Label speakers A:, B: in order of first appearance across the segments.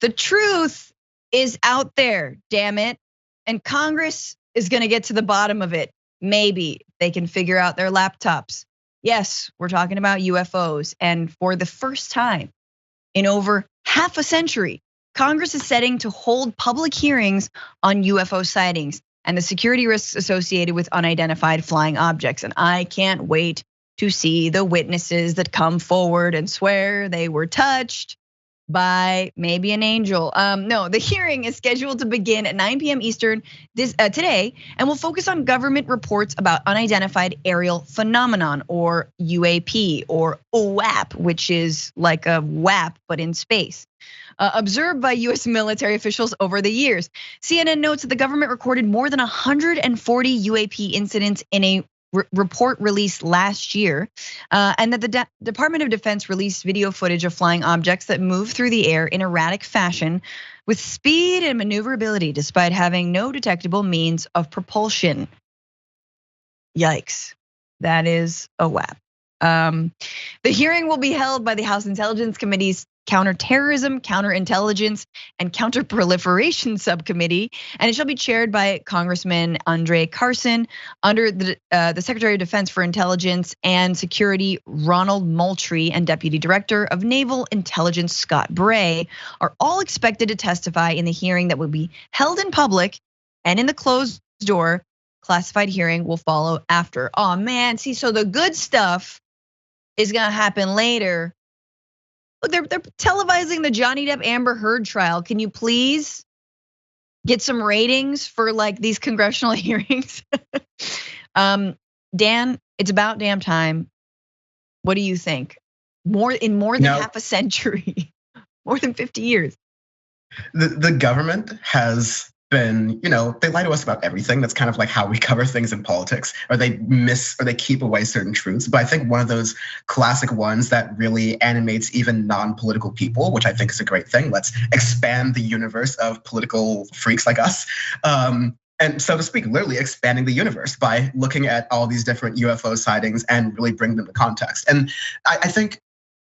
A: The truth is out there, damn it. And Congress is gonna get to the bottom of it. Maybe they can figure out their laptops. Yes, we're talking about UFOs. And for the first time in over half a century, Congress is setting to hold public hearings on UFO sightings and the security risks associated with unidentified flying objects. And I can't wait to see the witnesses that come forward and swear they were touched by maybe an angel. No, the hearing is scheduled to begin at 9 p.m. Eastern today, and will focus on government reports about unidentified aerial phenomenon, or UAP, or UAP, which is like a WAP but in space. Observed by US military officials over the years. CNN notes that the government recorded more than 140 UAP incidents in a report released last year, and that the Department of Defense released video footage of flying objects that move through the air in erratic fashion with speed and maneuverability despite having no detectable means of propulsion. Yikes, that is a WAP. The hearing will be held by the House Intelligence Committee's Counterterrorism, Counterintelligence, and Counterproliferation Subcommittee, and it shall be chaired by Congressman Andre Carson under the Secretary of Defense for Intelligence and Security, Ronald Moultrie, and Deputy Director of Naval Intelligence, Scott Bray, are all expected to testify in the hearing that will be held in public and in the closed door. Classified hearing will follow after. Oh man, see, so the good stuff is gonna happen later. Look, they're televising the Johnny Depp Amber Heard trial. Can you please get some ratings for like these congressional hearings? Dan, it's about damn time. What do you think? More than half a century, more than 50 years.
B: The government has been, they lie to us about everything. That's kind of like how we cover things in politics, or they keep away certain truths. But I think one of those classic ones that really animates even non-political people, which I think is a great thing. Let's expand the universe of political freaks like us. And so to speak, literally expanding the universe by looking at all these different UFO sightings and really bring them to context. And I think,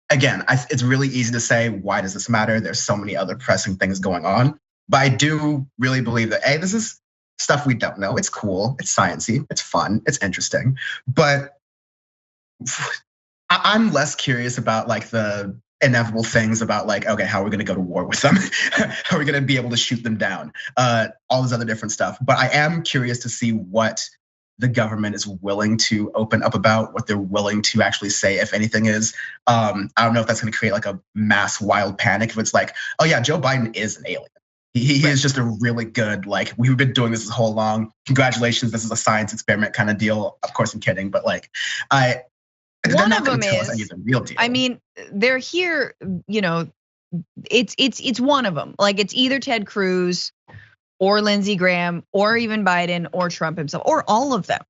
B: again, it's really easy to say, why does this matter? There's so many other pressing things going on. But I do really believe that, this is stuff we don't know. It's cool, it's sciencey, it's fun, it's interesting. But I'm less curious about like the inevitable things about like, okay, how are we gonna go to war with them? How are we gonna be able to shoot them down? All this other different stuff. But I am curious to see what the government is willing to open up about, what they're willing to actually say, if anything is. I don't know if that's gonna create like a mass wild panic if it's like, oh yeah, Joe Biden is an alien. He is just a really good, like, we've been doing this whole long. Congratulations, this is a science experiment kind of deal. Of course, I'm kidding, but like,
A: one of them is
B: any of the real deal.
A: I mean, they're here, it's one of them. Like, it's either Ted Cruz or Lindsey Graham or even Biden or Trump himself or all of them.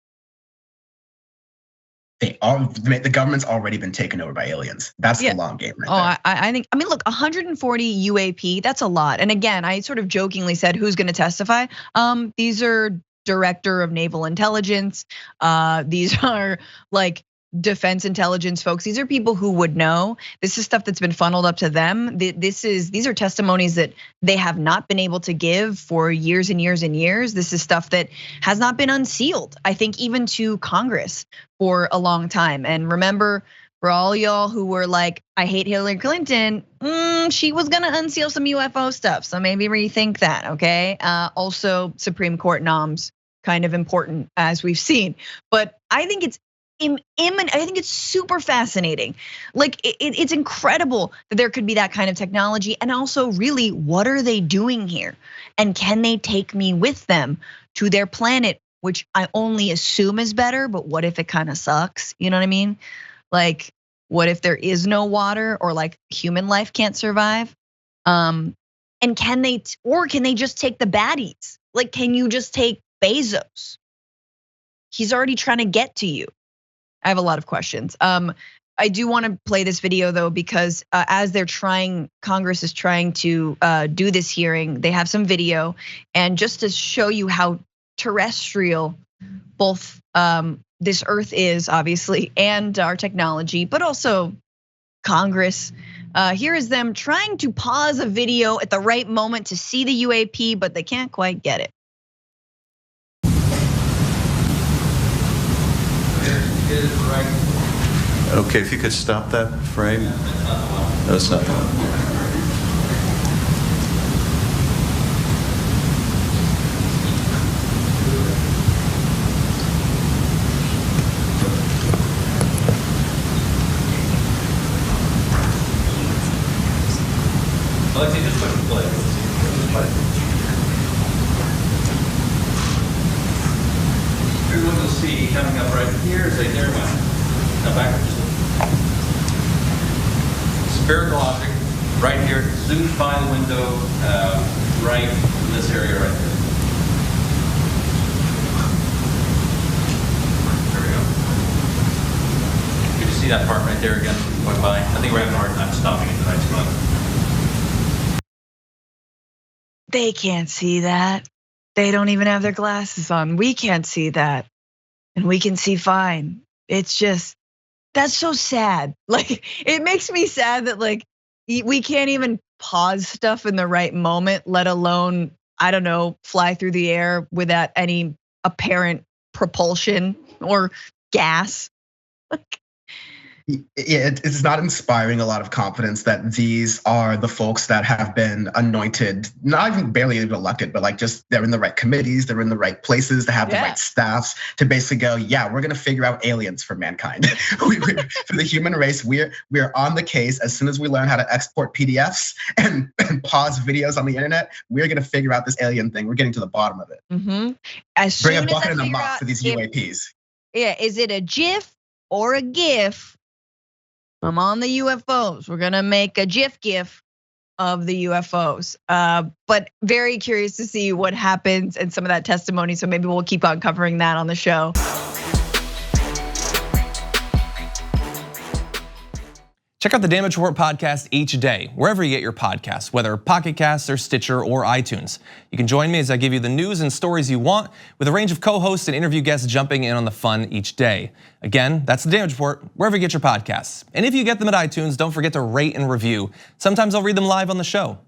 B: The government's already been taken over by aliens. That's the long game right there.
A: I think, look, 140 UAP, that's a lot. And again, I sort of jokingly said, who's gonna testify? These are Director of Naval Intelligence. These are like defense intelligence folks. These are people who would know. This is stuff that's been funneled up to them. These are testimonies that they have not been able to give for years and years and years. This is stuff that has not been unsealed, I think, even to Congress for a long time. And remember, for all y'all who were like, I hate Hillary Clinton, she was gonna unseal some UFO stuff. So maybe rethink that, okay? Also, Supreme Court noms, kind of important as we've seen. But I think it's imminent. I think it's super fascinating. Like, it's incredible that there could be that kind of technology. And also, really, what are they doing here? And can they take me with them to their planet, which I only assume is better, but what if it kind of sucks? You know what I mean? Like, what if there is no water, or like human life can't survive? And can they just take the baddies? Like, can you just take Bezos? He's already trying to get to you. I have a lot of questions. I do want to play this video though, because as Congress is trying to do this hearing, they have some video, and just to show you how terrestrial both this Earth is, obviously, and our technology, but also Congress Here is them trying to pause a video at the right moment to see the UAP, but they can't quite get it.
C: Okay, if you could stop that frame. No, it's not the one.
D: Alexei, just push play. Here's what you'll see coming up right here is a near one. Now back just spherical object right here, zooms by the window, right in this area right there. There we go. You can see that part right there again, going by. I think we're having a hard time stopping it tonight, spot.
A: They can't see that. They don't even have their glasses on. We can't see that. And we can see fine. It's just, that's so sad. Like, it makes me sad that like, we can't even pause stuff in the right moment, let alone, I don't know, fly through the air without any apparent propulsion or gas.
B: Yeah, it's not inspiring a lot of confidence that these are the folks that have been anointed, not even barely even elected, but like just they're in the right committees, they're in the right places, they have the right staffs to basically go, yeah, we're gonna figure out aliens for mankind. For the human race, we're on the case. As soon as we learn how to export PDFs and pause videos on the internet, we're gonna figure out this alien thing. We're getting to the bottom of it. Bring a bucket and a mop for these UAPs.
A: Yeah, is it a GIF or a GIF? I'm on the UFOs. We're gonna make a GIF of the UFOs. But very curious to see what happens and some of that testimony. So maybe we'll keep on covering that on the show.
E: Check out the Damage Report podcast each day, wherever you get your podcasts, whether Pocket Casts or Stitcher or iTunes. You can join me as I give you the news and stories you want, with a range of co-hosts and interview guests jumping in on the fun each day. Again, that's the Damage Report, wherever you get your podcasts. And if you get them at iTunes, don't forget to rate and review. Sometimes I'll read them live on the show.